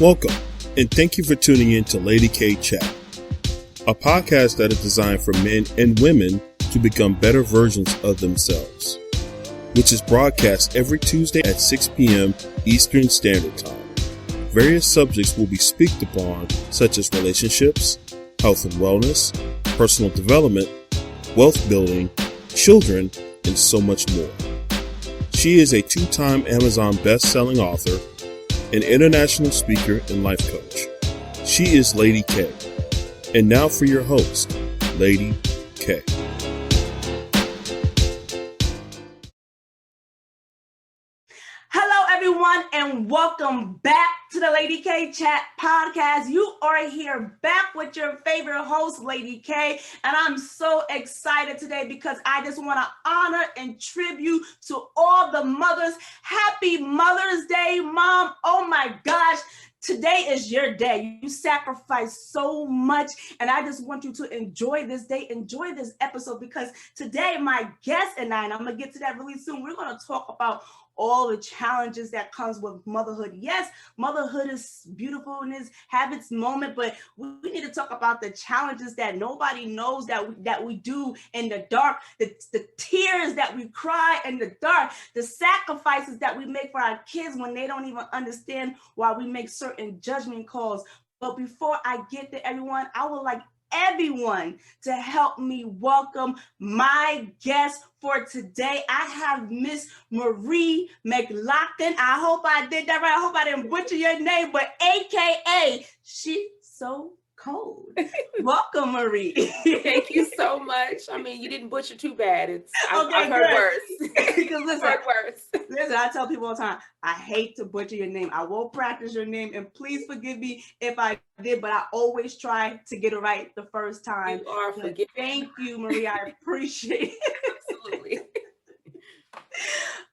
Welcome, and thank you for tuning in to Lady K Chat, a podcast that is designed for men and women to become better versions of themselves, which is broadcast every Tuesday at 6 p.m. Eastern Standard Time. Various subjects will be spoken upon, such as relationships, health and wellness, personal development, wealth building, children, and so much more. She is a two-time Amazon best-selling author, an international speaker, and life coach. She is Lady K. And now for your host, Lady K. Hello, everyone, and welcome back to the Lady K Chat podcast. You are here back with your favorite host, Lady K, and I'm so excited today because I just want to honor and tribute to all the mothers. Happy Mother's Day, Mom. Oh my gosh. Today is your day. You sacrifice so much, and I just want you to enjoy this day, enjoy this episode, because today my guest and I, and I'm going to get to that really soon, we're going to talk about all the challenges that comes with motherhood. Yes, motherhood is beautiful and it have its moment, but we need to talk about the challenges that nobody knows that we do in the dark, the tears that we cry in the dark, the sacrifices that we make for our kids when they don't even understand why we make certain judgment calls. But before I get to everyone, I would like everyone to help me welcome my guest for today. I have Miss Marie McLaughlin. I hope I did that right. I hope I didn't butcher your name, but AKA She's So Cold. Welcome, Marie. Thank you so much. I mean, you didn't butcher too bad. I've heard worse. Listen, I tell people all the time, I hate to butcher your name. I will practice your name, and please forgive me if I did, but I always try to get it right the first time. You are forgiven. Thank you, Marie. I appreciate it. Absolutely.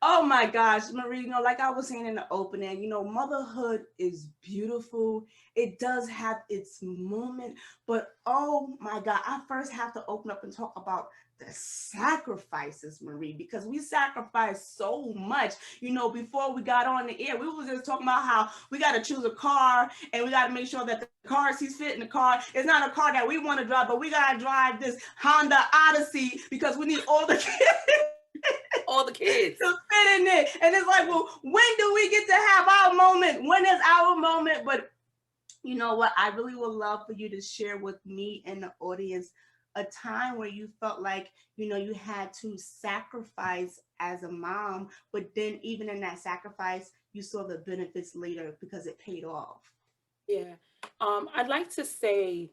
Oh my gosh, Marie, like I was saying in the opening, motherhood is beautiful. It does have its moment, but oh my God, I first have to open up and talk about the sacrifices, Marie, because we sacrifice so much. Before we got on the air, we were just talking about how we got to choose a car and we got to make sure that the car seats fit in the car. It's not a car that we want to drive, but we got to drive this Honda Odyssey because we need all the kids to fit in it. And it's like, well, when do we get to have our moment? When is our moment? But you know what? I really would love for you to share with me and the audience a time where you felt like, you had to sacrifice as a mom, but then even in that sacrifice, you saw the benefits later because it paid off. Yeah. I'd like to say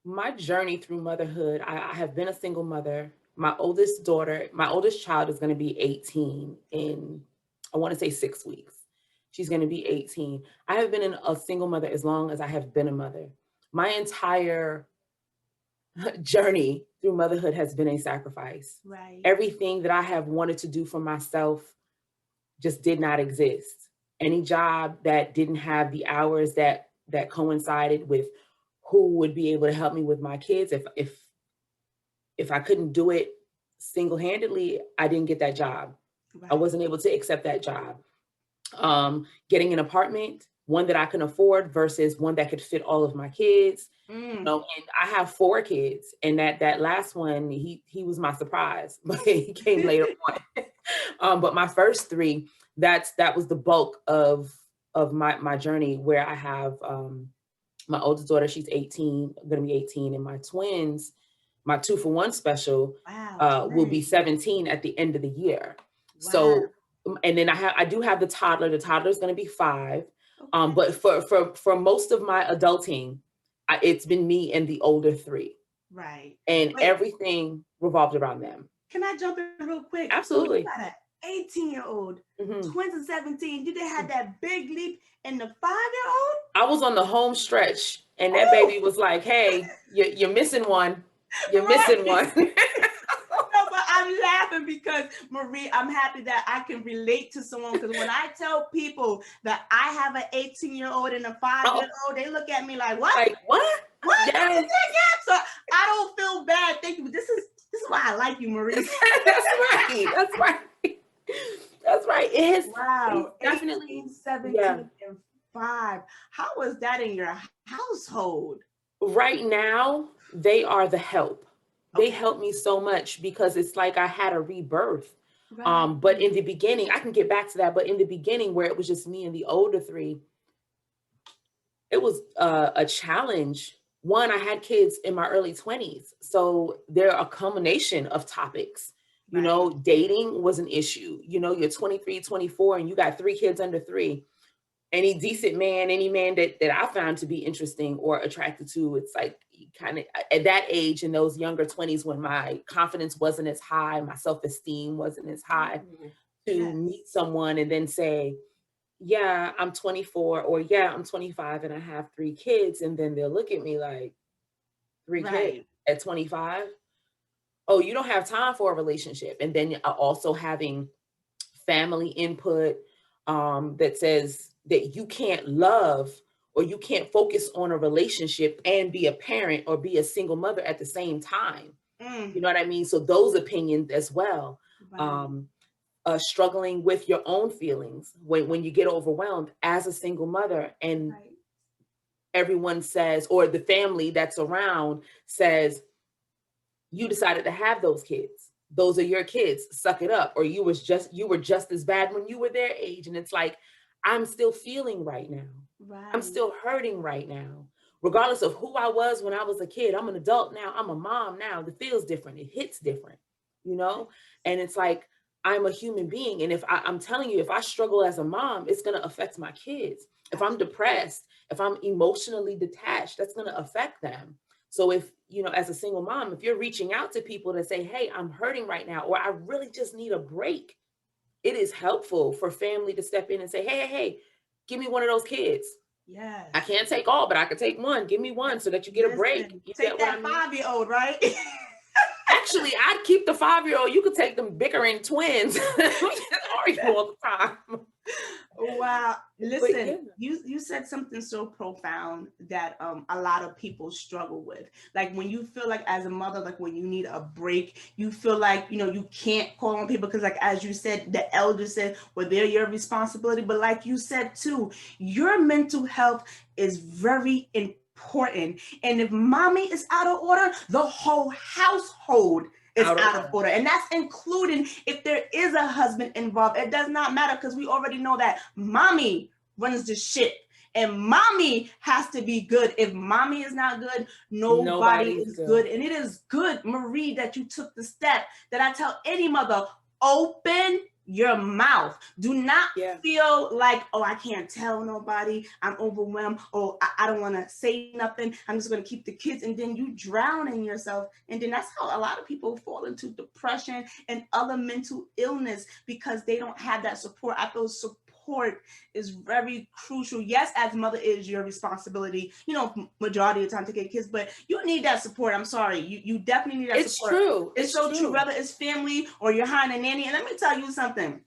my journey through motherhood, I have been a single mother. My oldest child is going to be 18 in, I want to say 6 weeks. She's going to be 18. I have been a single mother as long as I have been a mother. My entire journey through motherhood has been a sacrifice. Right. Everything that I have wanted to do for myself just did not exist. Any job that didn't have the hours that coincided with who would be able to help me with my kids, if I couldn't do it single-handedly, I didn't get that job. Right. I wasn't able to accept that job. Getting an apartment, one that I can afford versus one that could fit all of my kids. And I have 4 kids, and that last one, he was my surprise, but he came later on. But my first 3, that was the bulk of my journey, where I have my oldest daughter, she's 18, going to be 18, and my twins, my 2-for-1 special, will be 17 at the end of the year. Wow. So, and then I do have the toddler. The toddler is going to be 5. Okay. But for most of my adulting, it's been me and the older 3. Right. And everything revolved around them. Can I jump in real quick? Absolutely. You got an 18-year-old, twins are 17. You didn't have that big leap in the 5-year-old? I was on the home stretch, and that baby was like, hey, you're missing one. You're missing one. No, but I'm laughing because, Marie, I'm happy that I can relate to someone, because when I tell people that I have an 18-year-old and a 5-year-old, they look at me like, what? Like, what? What? Yes. So I don't feel bad. Thank you. This is why I like you, Marie. That's right. That's right. It has definitely 18, 17, and 5. How was that in your household? Right now, they are the help. They Okay. help me so much because it's like I had a rebirth. Right. But in the beginning, I can get back to that, but in the beginning where it was just me and the older 3, it was a challenge. One, I had kids in my early 20s. So they're a combination of topics. You Right. know, dating was an issue. You know, you're 23, 24, and you got 3 kids under 3. Any decent man, any man that I found to be interesting or attracted to, it's like kind of at that age in those younger 20s when my confidence wasn't as high, my self-esteem wasn't as high, to Yes. meet someone and then say, yeah, I'm 24, or yeah, I'm 25 and I have 3 kids. And then they'll look at me like, 3 kids Right. at 25? Oh, you don't have time for a relationship. And then also having family input that says that you can't love or you can't focus on a relationship and be a parent or be a single mother at the same time. You know what I mean? So those opinions as well. Right. Struggling with your own feelings when you get overwhelmed as a single mother, and Right. everyone says, or the family that's around says, you decided to have those kids. Those are your kids. Suck it up. Or you were just as bad when you were their age. And it's like, I'm still feeling right now. Right. I'm still hurting right now. Regardless of who I was when I was a kid, I'm an adult now. I'm a mom now. It feels different. It hits different, you know? And it's like, I'm a human being. And if I'm telling you, if I struggle as a mom, it's going to affect my kids. If I'm depressed, if I'm emotionally detached, that's going to affect them. So if, you know, as a single mom, if you're reaching out to people to say, hey, I'm hurting right now, or I really just need a break, it is helpful for family to step in and say, hey, give me one of those kids. Yes. I can't take all, but I can take one. Give me one so that you get a break. You Take get what that I mean? 5-year-old, right? Actually, I'd keep the 5-year-old. You could take them bickering twins. We just argue all the time. Wow. Listen, yeah. you said something so profound that a lot of people struggle with. Like when you feel like as a mother, like when you need a break, you feel like, you know, you can't call on people because, like, as you said, the elders said, well, they're your responsibility. But like you said too, your mental health is very important. And if mommy is out of order, the whole household is out of order. And that's including if there is a husband involved. It does not matter because we already know that mommy runs the shit. And mommy has to be good. If mommy is not good, nobody is good. And it is good, Marie, that you took the step that I tell any mother, open your mouth. Do not feel like, oh, I can't tell nobody. I'm overwhelmed. Oh, I don't want to say nothing. I'm just going to keep the kids. And then you drown in yourself. And then that's how a lot of people fall into depression and other mental illness because they don't have that support. I feel support is very crucial. Yes, as a mother, it is your responsibility, you know, majority of the time to get kids, but you need that support. I'm sorry. You definitely need that support. True. It's so true, whether it's family or you're hiring a nanny. And let me tell you something.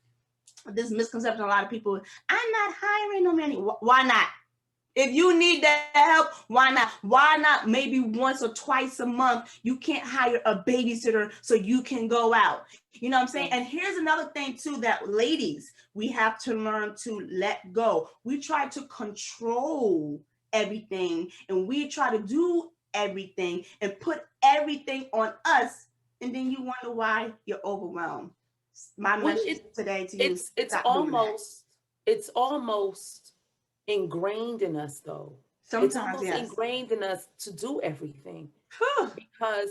This misconception, a lot of people, I'm not hiring no nanny. Why not? If you need that help, why not? Why not maybe once or twice a month, you can't hire a babysitter so you can go out. You know what I'm saying? And here's another thing too, that ladies, we have to learn to let go. We try to control everything and we try to do everything and put everything on us. And then you wonder why you're overwhelmed. My message today to you, it's almost ingrained in us though. Sometimes, it's almost ingrained in us to do everything. Because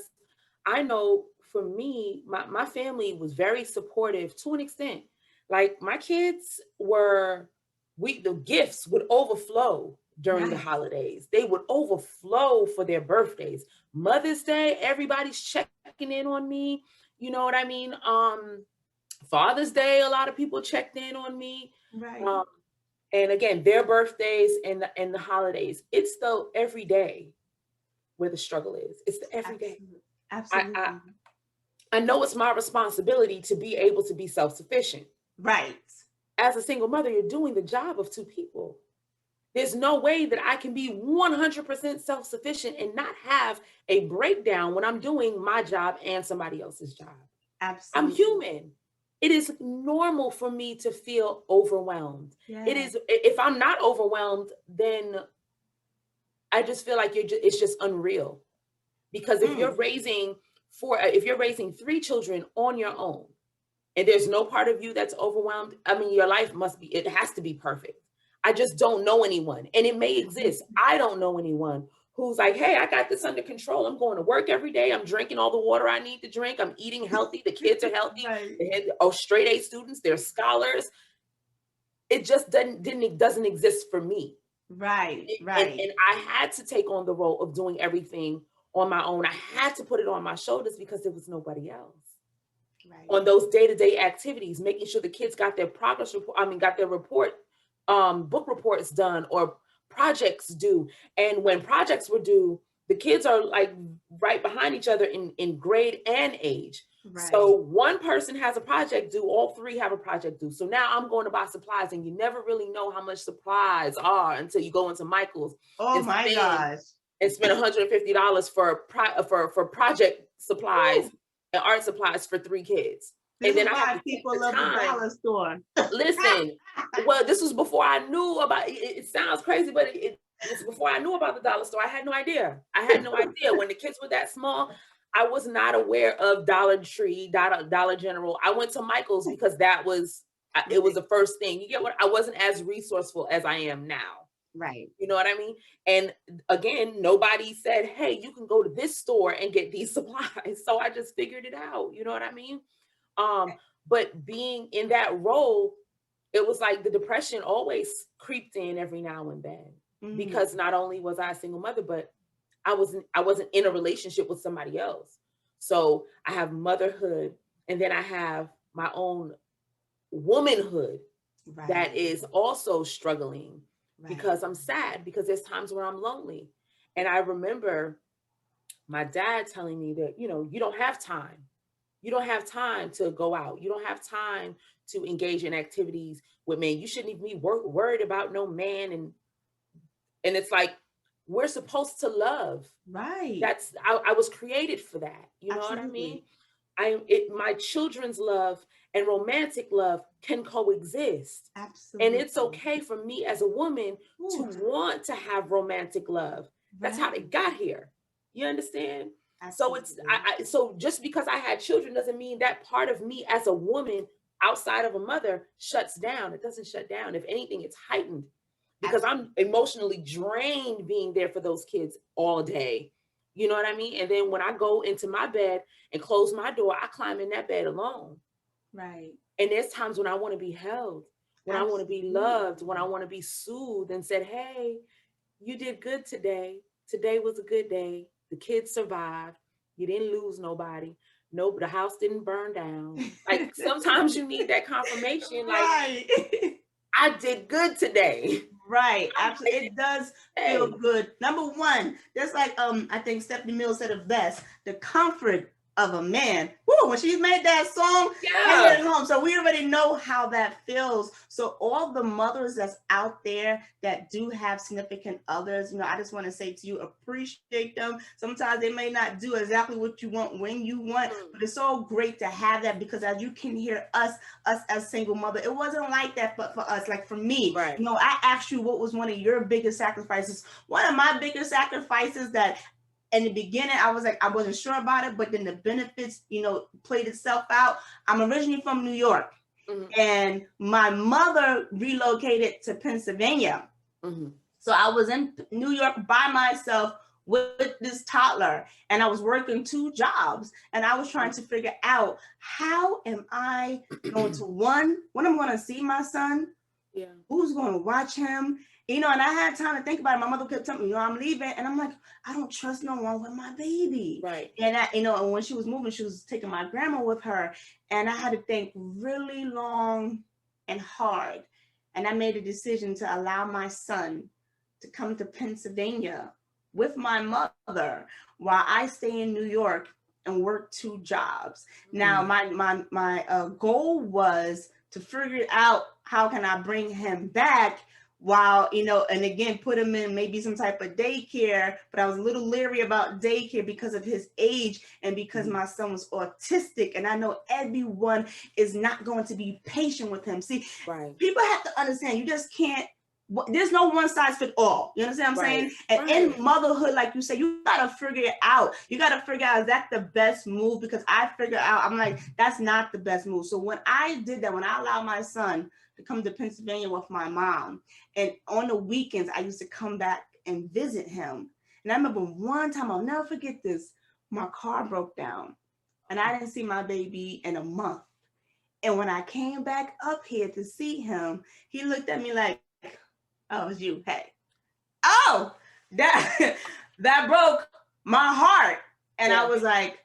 I know for me, my family was very supportive to an extent. Like my kids the gifts would overflow during the holidays. They would overflow for their birthdays. Mother's Day, everybody's checking in on me. You know what I mean? Father's Day, a lot of people checked in on me. Right. And again, their birthdays and the holidays. It's the everyday where the struggle is. It's the everyday. Absolutely. I know it's my responsibility to be able to be self-sufficient. Right. As a single mother, you're doing the job of 2 people. There's no way that I can be 100% self-sufficient and not have a breakdown when I'm doing my job and somebody else's job. Absolutely. I'm human. it is normal for me to feel overwhelmed. Yeah. It is, if I'm not overwhelmed, then I just feel like it's just unreal. Because if you're raising three children on your own, and there's no part of you that's overwhelmed, I mean, your life it has to be perfect. I just don't know anyone, and it may exist. I don't know anyone who's like, hey, I got this under control. I'm going to work every day. I'm drinking all the water I need to drink. I'm eating healthy. The kids are healthy. Right. Straight A students, they're scholars. It just doesn't exist for me. Right. And I had to take on the role of doing everything on my own. I had to put it on my shoulders because there was nobody else. Right. On those day-to-day activities, making sure the kids got their progress report, got their book reports done or projects due. And when projects were due, the kids are like right behind each other in grade and age. Right. So one person has a project due, all three have a project due. So now I'm going to buy supplies, and you never really know how much supplies are until you go into Michael's. Oh my gosh. And spend $150 for project supplies. Ooh. And art supplies for three kids. This and then is why people love the dollar store. Listen, well, this was before I knew about it. Sounds crazy, but it's before I knew about the dollar store. I had no idea. When the kids were that small. I was not aware of Dollar Tree, Dollar General. I went to Michael's because it was the first thing. You get what? I wasn't as resourceful as I am now. Right. You know what I mean? And again, nobody said, hey, you can go to this store and get these supplies. So I just figured it out. You know what I mean? But being in that role, it was like the depression always creeped in every now and then, because not only was I a single mother, but I wasn't in a relationship with somebody else. So I have motherhood, and then I have my own womanhood that is also struggling. Right. Because I'm sad, because there's times where I'm lonely. And I remember my dad telling me that, you don't have time. You don't have time to go out. You don't have time to engage in activities with men. You shouldn't even be worried about no man. And it's like, we're supposed to love. Right. I was created for that. You know what I mean? My children's love and romantic love can coexist. Absolutely. And it's okay for me as a woman to want to have romantic love. That's how they got here. You understand? Absolutely. So so just because I had children doesn't mean that part of me as a woman outside of a mother shuts down. It doesn't shut down. If anything, it's heightened, because I'm emotionally drained being there for those kids all day. You know what I mean? And then when I go into my bed and close my door, I climb in that bed alone. Right. And there's times when I want to be held, when I want to be loved, when I want to be soothed and said, hey, you did good today. Today was a good day. The kids survived. You didn't lose nobody. No, the house didn't burn down. Like sometimes you need that confirmation. Like, I did good today. Right. Absolutely. It does feel good. Number one, just like I think Stephanie Mills said it best, the comfort of a man. Woo, when she made that song, at home. So we already know how that feels. So all the mothers that's out there that do have significant others, I just want to say to you, appreciate them. Sometimes they may not do exactly what you want when you want, but it's so great to have that, because as you can hear us as single mother, it wasn't like that, but for us, like for me, right. I asked you what was one of your biggest sacrifices. One of my biggest sacrifices that in the beginning, I was like, I wasn't sure about it, but then the benefits, played itself out. I'm originally from New York, and my mother relocated to Pennsylvania. So I was in New York by myself with this toddler, and I was working 2 jobs, and I was trying to figure out, how am I going to, when I'm going to see my son, who's going to watch him? And I had time to think about it. My mother kept telling me, I'm leaving. And I'm like, I don't trust no one with my baby. Right. And and when she was moving, she was taking my grandma with her. And I had to think really long and hard. And I made a decision to allow my son to come to Pennsylvania with my mother while I stay in New York and work 2 jobs. Now, my goal was to figure out how can I bring him back while, and again, put him in maybe some type of daycare, but I was a little leery about daycare because of his age and because my son was autistic. And I know everyone is not going to be patient with him. See, people have to understand, you just can't, there's no one size fit all. You understand what I'm saying? And in motherhood, like you said, you got to figure it out. You got to figure out, is that the best move? Because I figured out, I'm like, that's not the best move. So when I did that, when I allowed my son to come to Pennsylvania with my mom, and on the weekends, I used to come back and visit him. And I remember one time, I'll never forget this, my car broke down and I didn't see my baby in a month. And when I came back up here to see him, he looked at me like, oh, it's you, hey. Oh, that broke my heart. And I was like,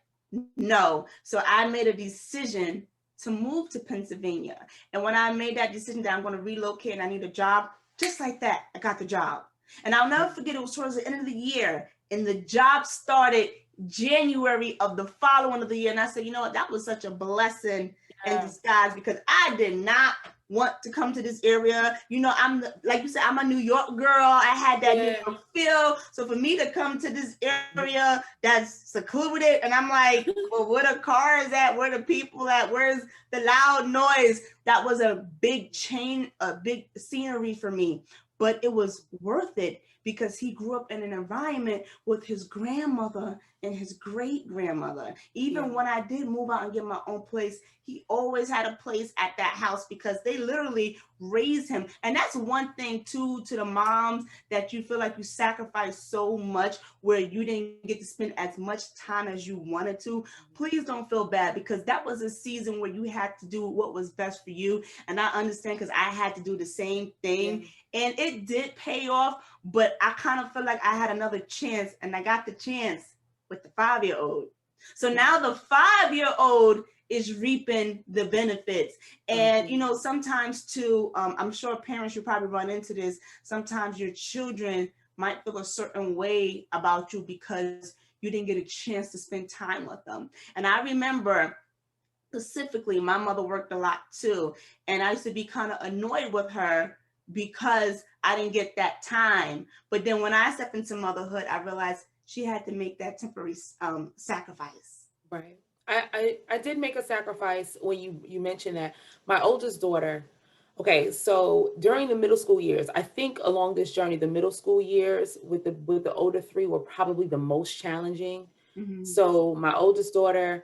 no. So I made a decision to move to Pennsylvania. And when I made that decision that I'm going to relocate and I need a job, just like that, I got the job. And I'll never forget, it was towards the end of the year and the job started January of the following of the year. And I said, you know what, that was such a blessing in disguise, because I did not want to come to this area. I'm like you said, I'm a New York girl. I had that New York feel. So for me to come to this area that's secluded, and I'm like, well, where the cars at? Where the people at? Where's the loud noise? That was a big change, a big scenery for me. But it was worth it because he grew up in an environment with his grandmother and his great grandmother. Even when I did move out and get my own place, he always had a place at that house because they literally raised him. And that's one thing too, to the moms that you feel like you sacrificed so much where you didn't get to spend as much time as you wanted to. Please don't feel bad, because that was a season where you had to do what was best for you. And I understand, because I had to do the same thing. And it did pay off, but I kind of feel like I had another chance, and I got the chance with the 5-year-old. So now the 5-year-old is reaping the benefits. And, sometimes too, I'm sure parents, you probably run into this. Sometimes your children might feel a certain way about you because you didn't get a chance to spend time with them. And I remember specifically, my mother worked a lot too. And I used to be kind of annoyed with her because I didn't get that time. But then when I stepped into motherhood, I realized she had to make that temporary sacrifice. Right. I did make a sacrifice when you mentioned that. My oldest daughter, okay, so during the middle school years, I think along this journey, the middle school years with the older three were probably the most challenging. So my oldest daughter,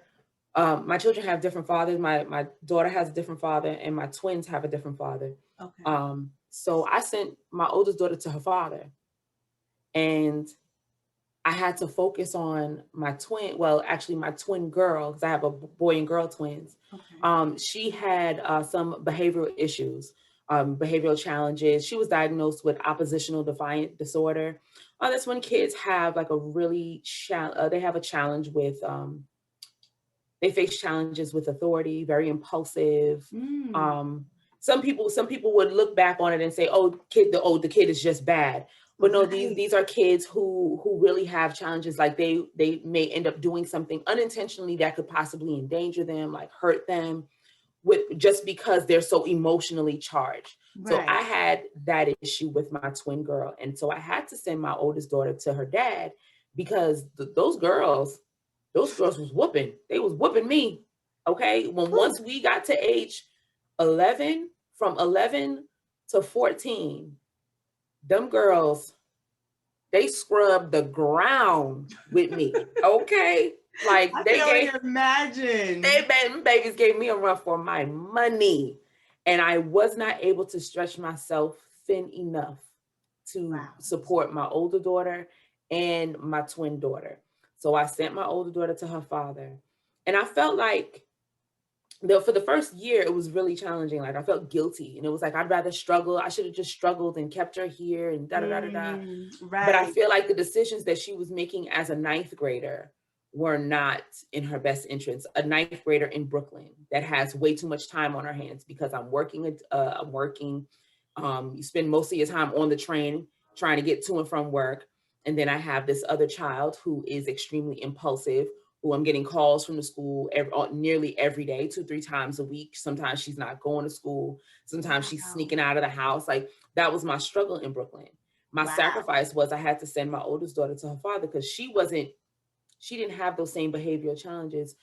my children have different fathers. My daughter has a different father, and my twins have a different father. Okay. So I sent my oldest daughter to her father, and I had to focus on my twin. Well, actually, my twin girl, because I have a boy and girl twins. Okay. She had some behavioral issues, behavioral challenges. She was diagnosed with oppositional defiant disorder. That's when kids have like a really they have a challenge with. They face challenges with authority, very impulsive. Some people would look back on it and say, "Oh, the kid is just bad." But no, these are kids who really have challenges. Like they may end up doing something unintentionally that could possibly endanger them, like hurt them, just because they're so emotionally charged. Right. So I had that issue with my twin girl, and so I had to send my oldest daughter to her dad because those girls was whooping. They was whooping me. Okay, once we got to age 11, from 11 to 14. Them girls, they scrubbed the ground with me. Okay, like I can only imagine. Babies gave me a run for my money, and I was not able to stretch myself thin enough to support my older daughter and my twin daughter. So I sent my older daughter to her father, and I felt like for the first year, it was really challenging. Like I felt guilty, and it was like, I'd rather struggle. I should have just struggled and kept her here and da da da da da. Right. But I feel like the decisions that she was making as a 9th grader were not in her best interest. A 9th grader in Brooklyn that has way too much time on her hands because I'm working. You spend most of your time on the train trying to get to and from work. And then I have this other child who is extremely impulsive, who I'm getting calls from the school nearly every day, 2-3 times a week. Sometimes she's not going to school. Sometimes she's sneaking out of the house. Like, that was my struggle in Brooklyn. My sacrifice was I had to send my oldest daughter to her father because she didn't have those same behavioral challenges.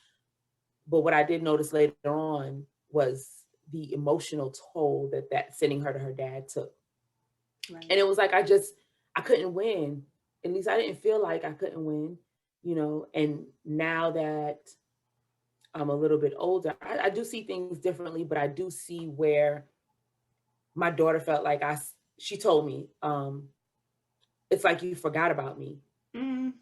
But what I did notice later on was the emotional toll that sending her to her dad took. Right. And it was like, I couldn't win. At least I didn't feel like I couldn't win, and now that I'm a little bit older, I do see things differently, but I do see where my daughter felt like she told me, it's like you forgot about me. Mm.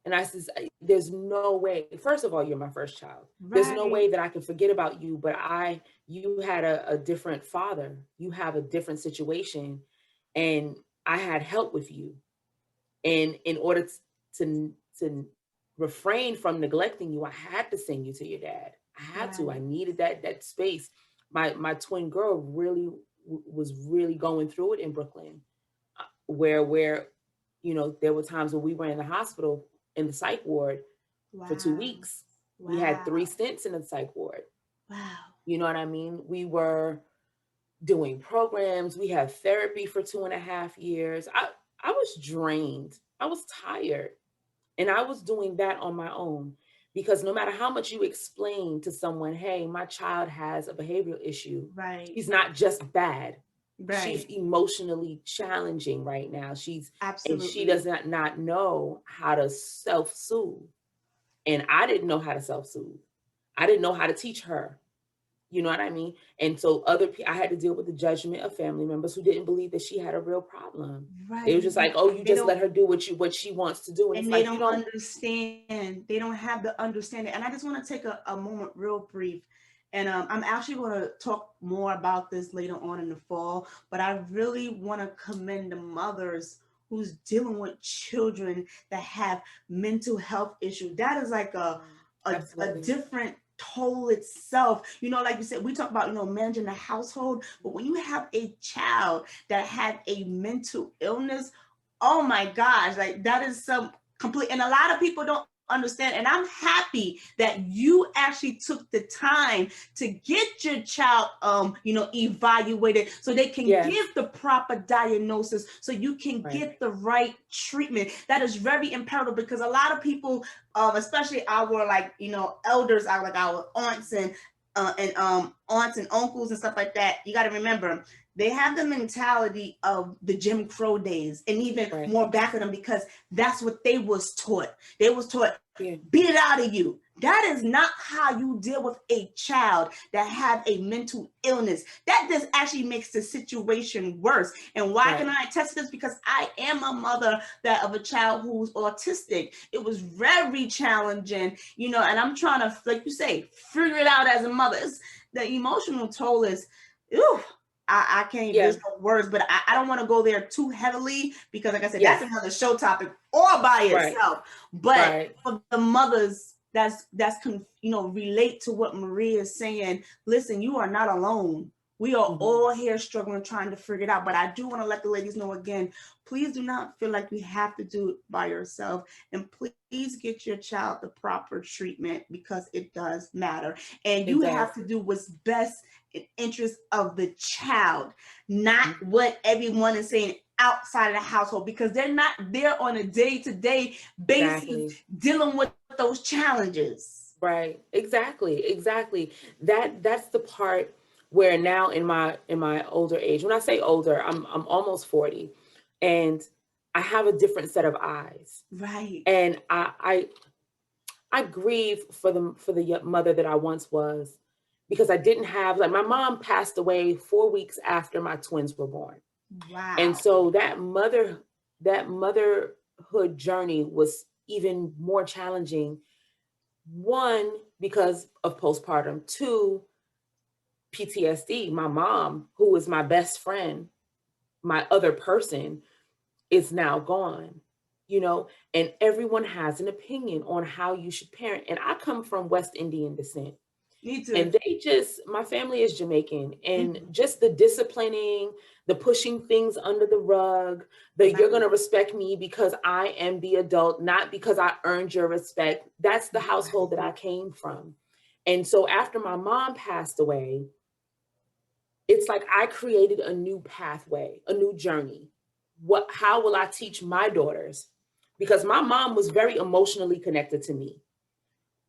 And I said, there's no way. First of all, you're my first child. Right. There's no way that I can forget about you, but you had a different father. You have a different situation, and I had help with you. And in order to refrain from neglecting you, I had to send you to your dad. I had to. I needed that space. My twin girl really was really going through it in Brooklyn, where there were times when we were in the hospital in the psych ward for 2 weeks. We had 3 stints in the psych ward. Wow. You know what I mean? We were doing programs. We had therapy for 2.5 years. I was drained. I was tired. And I was doing that on my own, because no matter how much you explain to someone, hey, my child has a behavioral issue. Right. He's not just bad. Right. She's emotionally challenging right now. Absolutely. And she does not know how to self-soothe. And I didn't know how to self-soothe. I didn't know how to teach her. You know what I mean? And so I had to deal with the judgment of family members who didn't believe that she had a real problem. Right. They were just like, oh, you just let her do what she wants to do. And they don't understand. They don't have the understanding. And I just want to take a moment real brief. And I'm actually going to talk more about this later on in the fall. But I really want to commend the mothers who's dealing with children that have mental health issues. That is like a different toll itself. Like you said, we talk about, managing the household, but when you have a child that had a mental illness, oh my gosh, like that is some complete, and a lot of people don't understand. And I'm happy that you actually took the time to get your child, evaluated so they can give the proper diagnosis, so you can get the right treatment. That is very imperative, because a lot of people, especially our elders, our aunts and uncles and stuff like that, you got to remember, they have the mentality of the Jim Crow days, and even more back of them, because that's what they was taught. They was taught, beat it out of you. That is not how you deal with a child that have a mental illness. That just actually makes the situation worse. And why can I attest to this? Because I am a mother of a child who's autistic. It was very challenging, and I'm trying to, like you say, figure it out as a mother. The emotional toll is, I can't use no words, but I don't want to go there too heavily, because like I said, that's another show topic all by itself. But for the mothers that's relate to what Maria is saying, listen, you are not alone. We are all here struggling, trying to figure it out. But I do want to let the ladies know again, please do not feel like you have to do it by yourself. And please get your child the proper treatment, because it does matter. And you have to do what's best in interest of the child, not what everyone is saying outside of the household, because they're not there on a day-to-day basis dealing with those challenges. Right. Exactly. That's the part where now in my older age, when I say older, I'm almost 40, and I have a different set of eyes. Right. And I grieve for the mother that I once was, because I didn't have, my mom passed away 4 weeks after my twins were born. Wow. And so that motherhood journey was even more challenging. 1, because of postpartum. 2, PTSD. My mom, who was my best friend, my other person, is now gone, and everyone has an opinion on how you should parent. And I come from West Indian descent. Me too. And my family is Jamaican, and just the disciplining, the pushing things under the rug, that you're going to respect me because I am the adult, not because I earned your respect. That's the household that I came from. And so after my mom passed away, it's like I created a new pathway, a new journey. How will I teach my daughters? Because my mom was very emotionally connected to me,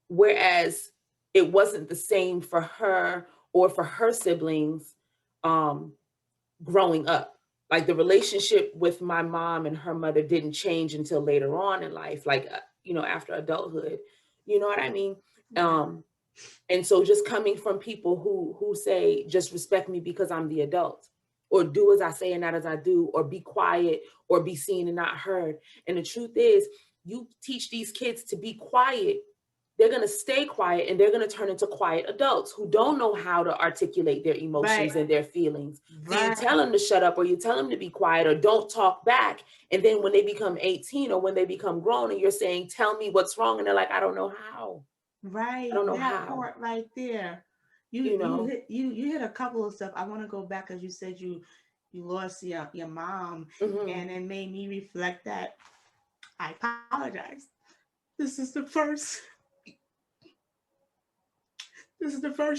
whereas it wasn't the same for her or for her siblings growing up. Like the relationship with my mom and her mother didn't change until later on in life, like, after adulthood. You know what I mean? And so just coming from people who say, just respect me because I'm the adult, or do as I say and not as I do, or be quiet, or be seen and not heard. And the truth is, you teach these kids to be quiet, they're going to stay quiet, and they're going to turn into quiet adults who don't know how to articulate their emotions and their feelings. So you tell them to shut up, or you tell them to be quiet, or don't talk back. And then when they become 18 or when they become grown and you're saying, tell me what's wrong, and they're like, I don't know how. Right. I don't know that how. part right there. You hit a couple of stuff. I want to go back, because you said you lost your mom, and it made me reflect that I apologize. This is the first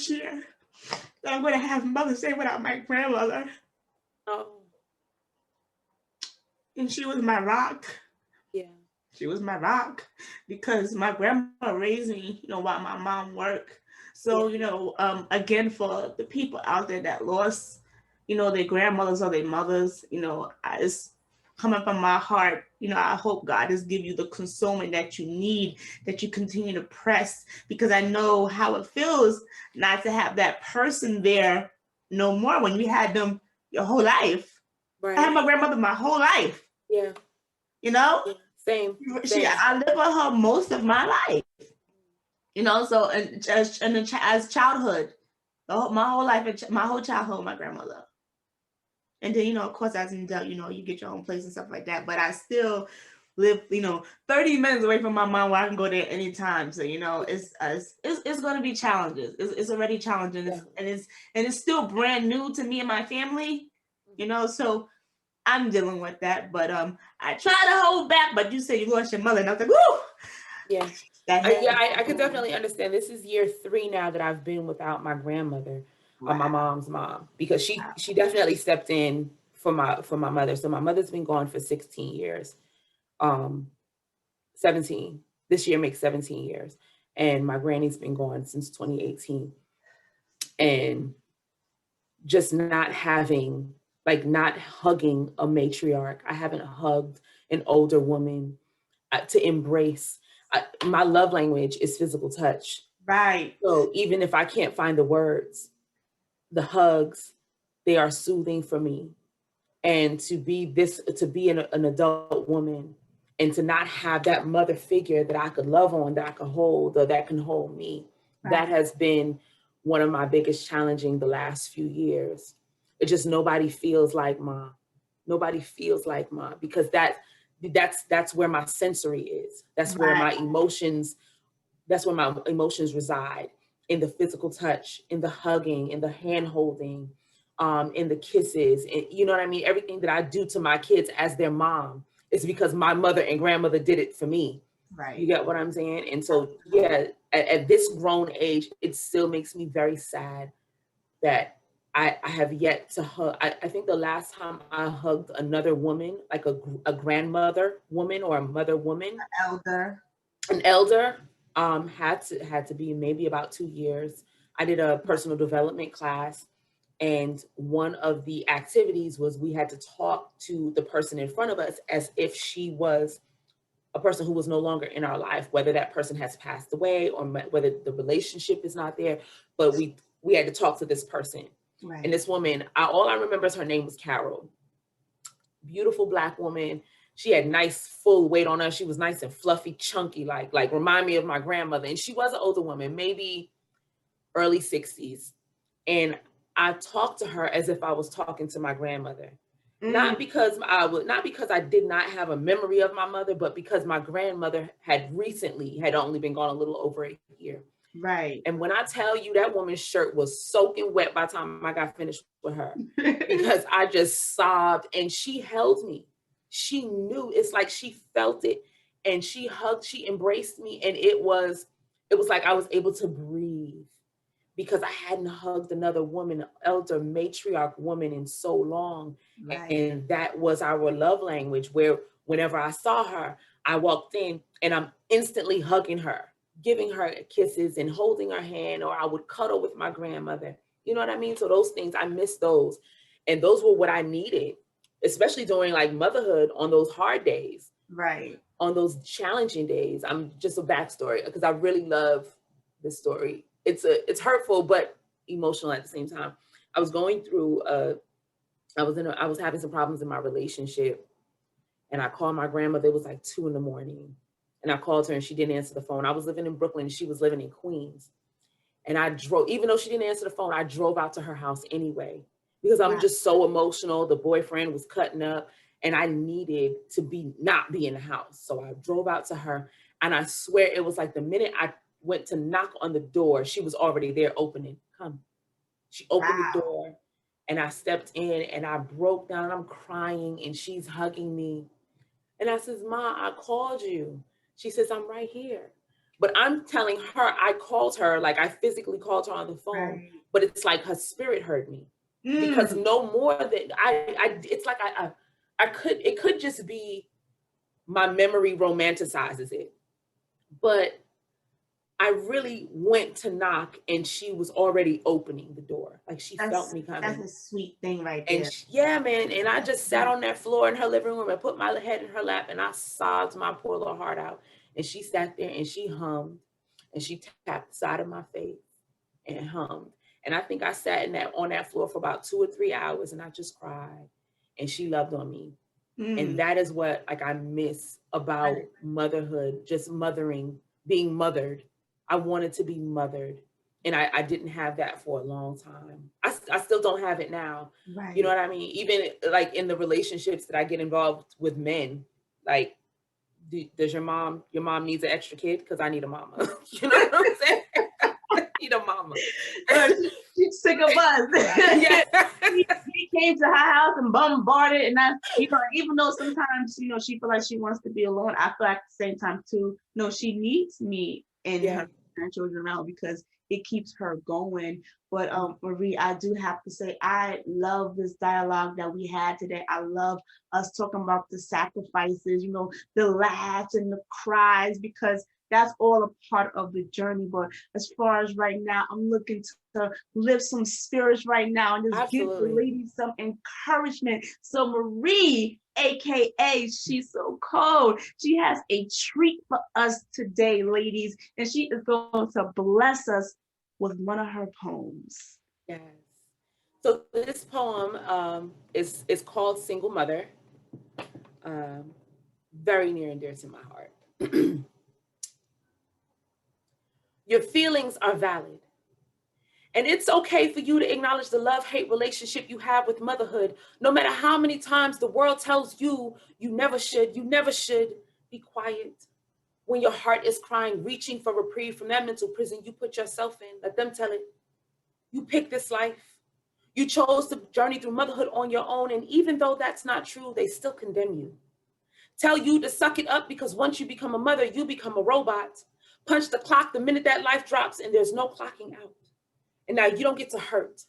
year that I'm going to have Mother's Day without my grandmother. Oh. And she was my rock. Yeah. She was my rock, because my grandma raised me, while my mom worked. So, again, for the people out there that lost, their grandmothers or their mothers, it's coming from my heart. I hope God has given you the consoling that you need, that you continue to press, because I know how it feels not to have that person there no more when you had them your whole life. Right. I had my grandmother my whole life. Yeah. Yeah. Same. I lived with her most of my life. So as childhood, my whole life, my whole childhood, my grandmother. And then, of course, as an adult, you get your own place and stuff like that. But I still live, 30 minutes away from my mom, where I can go there anytime. So, it's going to be challenges. It's already challenging, and it's still brand new to me and my family. So I'm dealing with that, but I try to hold back. But you said you lost your mother, and I was like, woo! Yeah. I could definitely understand. This is year 3 now that I've been without my grandmother, or my mom's mom, because she definitely stepped in for my mother. So my mother's been gone for 16 years, 17. This year makes 17 years, and my granny's been gone since 2018, and just not hugging a matriarch. I haven't hugged an older woman to embrace. My love language is physical touch. Right. So even if I can't find the words, the hugs, they are soothing for me. And to be an adult woman, and to not have that mother figure that I could love on, that I could hold, or that can hold me, that has been one of my biggest challenging the last few years. It just, nobody feels like mom. Nobody feels like mom, because that's where my sensory is. That's where my emotions reside, in the physical touch, in the hugging, in the hand holding, in the kisses. And you know what I mean? Everything that I do to my kids as their mom is because my mother and grandmother did it for me. Right. You get what I'm saying? And so, yeah, at this grown age, it still makes me very sad that I have yet to hug. I think the last time I hugged another woman, like a grandmother woman or a mother woman, an elder, had to be maybe about 2 years. I did a personal development class, and one of the activities was we had to talk to the person in front of us as if she was a person who was no longer in our life, whether that person has passed away or whether the relationship is not there. But we had to talk to this person. Right. And this woman, all I remember is her name was Carol. Beautiful Black woman. She had nice full weight on her. She was nice and fluffy, chunky, like remind me of my grandmother. And she was an older woman, maybe early 60s. And I talked to her as if I was talking to my grandmother. Not because I did not have a memory of my mother, but because my grandmother had only been gone a little over a year. Right. And when I tell you that woman's shirt was soaking wet by the time I got finished with her, because I just sobbed and she held me. She knew, it's like she felt it, and she hugged, she embraced me. And it was like I was able to breathe, because I hadn't hugged another woman, elder matriarch woman, in so long. Right. And that was our love language, where whenever I saw her, I walked in and I'm instantly hugging her, giving her kisses and holding her hand, or I would cuddle with my grandmother. You know what I mean? So those things, I miss those. And those were what I needed, especially during like motherhood, on those hard days. Right. On those challenging days. I'm just a backstory, because I really love this story. It's hurtful, but emotional at the same time. I was going through, I was having some problems in my relationship, and I called my grandmother. It was like 2 a.m. and I called her and she didn't answer the phone. I was living in Brooklyn and she was living in Queens. And I drove, even though she didn't answer the phone, I drove out to her house anyway, because I'm just so emotional. The boyfriend was cutting up and I needed to not be in the house. So I drove out to her, and I swear it was like the minute I went to knock on the door, she was already there opening. Come. She opened the door, and I stepped in and I broke down. I'm crying and she's hugging me. And I says, Ma, I called you. She says, I'm right here. But I'm telling her, I called her, like I physically called her on the phone, but it's like her spirit heard me. Because no more than it's like it could just be my memory romanticizes it. But I really went to knock and she was already opening the door. Like she felt me coming. That's a sweet thing right there. And yeah, man. And I just sat on that floor in her living room and put my head in her lap and I sobbed my poor little heart out. And she sat there and she hummed and she tapped the side of my face and hummed. And I think I sat on that floor for about 2 or 3 hours and I just cried. And she loved on me. And that is what like I miss about motherhood, just mothering, being mothered. I wanted to be mothered. And I didn't have that for a long time. I still don't have it now. Right. You know what I mean? Even like in the relationships that I get involved with men, like, does your mom needs an extra kid? Because I need a mama. You know what I'm saying? I need a mama. She's sick of us. Yeah. He came to her house and bombarded, and I, even though sometimes, she feels like she wants to be alone, I feel like at the same time too, no, she needs me and her grandchildren around because it keeps her going. But Marie, I do have to say, I love this dialogue that we had today. I love us talking about the sacrifices, the laughs and the cries, because that's all a part of the journey. But as far as right now, I'm looking to lift some spirits right now and just give the ladies some encouragement. So Marie, AKA She's So Cold, she has a treat for us today, ladies, and she is going to bless us with one of her poems. Yes. So this poem is called Single Mother. Very near and dear to my heart. Your feelings are valid. And it's okay for you to acknowledge the love-hate relationship you have with motherhood, no matter how many times the world tells you you never should be quiet. When your heart is crying, reaching for reprieve from that mental prison you put yourself in, let them tell it. You picked this life. You chose to journey through motherhood on your own, and even though that's not true, they still condemn you. Tell you to suck it up because once you become a mother, you become a robot. Punch the clock the minute that life drops and there's no clocking out. And now you don't get to hurt.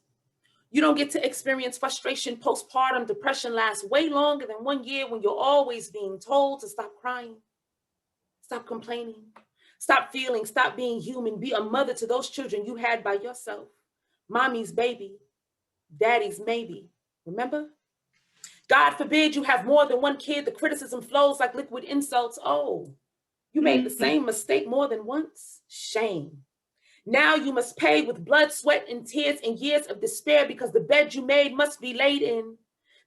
You don't get to experience frustration. Postpartum depression lasts way longer than 1 year when you're always being told to stop crying, stop complaining, stop feeling, stop being human. Be a mother to those children you had by yourself. Mommy's baby, daddy's maybe. Remember? God forbid you have more than one kid. The criticism flows like liquid insults. Oh, you made the same mistake more than once? Shame. Now you must pay with blood, sweat, and tears and years of despair because the bed you made must be laid in.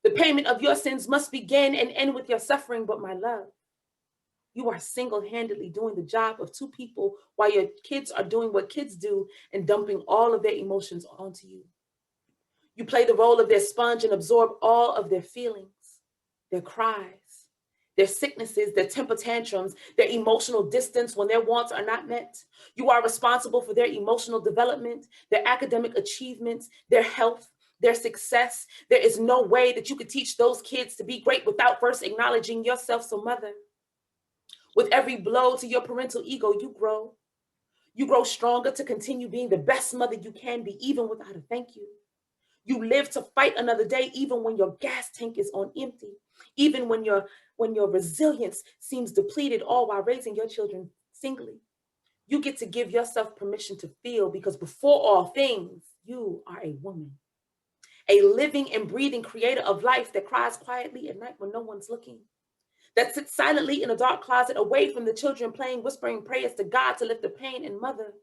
The payment of your sins must begin and end with your suffering. But my love, you are single-handedly doing the job of two people while your kids are doing what kids do and dumping all of their emotions onto you. You play the role of their sponge and absorb all of their feelings, their cries, their sicknesses, their temper tantrums, their emotional distance when their wants are not met. You are responsible for their emotional development, their academic achievements, their health, their success. There is no way that you could teach those kids to be great without first acknowledging yourself. So mother, with every blow to your parental ego, you grow. You grow stronger to continue being the best mother you can be, even without a thank you. You live to fight another day, even when your gas tank is on empty, even when your resilience seems depleted, all while raising your children singly. You get to give yourself permission to feel, because before all things, you are a woman, a living and breathing creator of life that cries quietly at night when no one's looking, that sits silently in a dark closet away from the children playing, whispering prayers to God to lift the pain. And mother,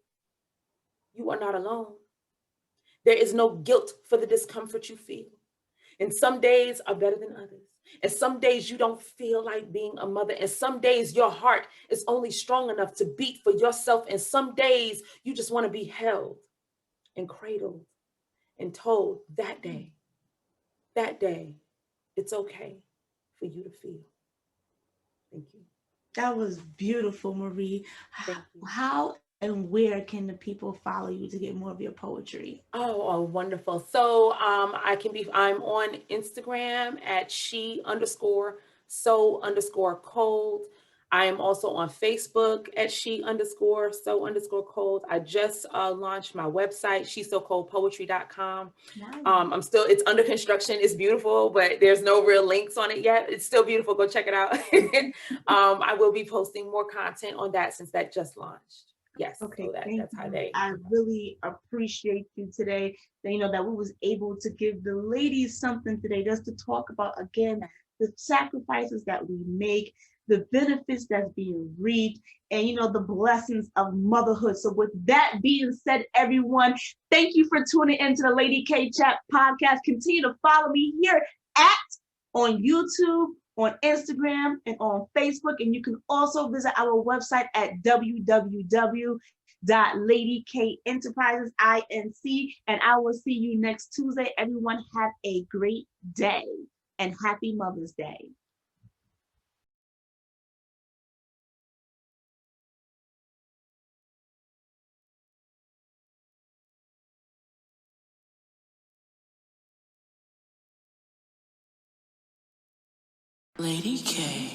you are not alone. There is no guilt for the discomfort you feel. And some days are better than others. And some days you don't feel like being a mother. And some days your heart is only strong enough to beat for yourself. And some days you just want to be held and cradled and told that day, it's okay for you to feel. Thank you. That was beautiful, Marie. Thank you. How and where can the people follow you to get more of your poetry? Oh, wonderful. So I'm on Instagram at she_so_cold. I am also on Facebook at she_so_cold. I just launched my website, shesocoldpoetry.com. Wow. It's under construction. It's beautiful, but there's no real links on it yet. It's still beautiful. Go check it out. I will be posting more content on that since that just launched. Yes. Okay, So thank that's how you. they. I really appreciate you today. That, you know, that we was able to give the ladies something today, just to talk about, again, the sacrifices that we make, the benefits that's being reaped, and, you know, the blessings of motherhood. So with that being said, everyone, thank you for tuning into the Lady K Chat podcast. Continue to follow me here on YouTube, on Instagram, and on Facebook. And you can also visit our website at www.LadyKEnterprises, INC. And I will see you next Tuesday. Everyone have a great day and happy Mother's Day. Lady K.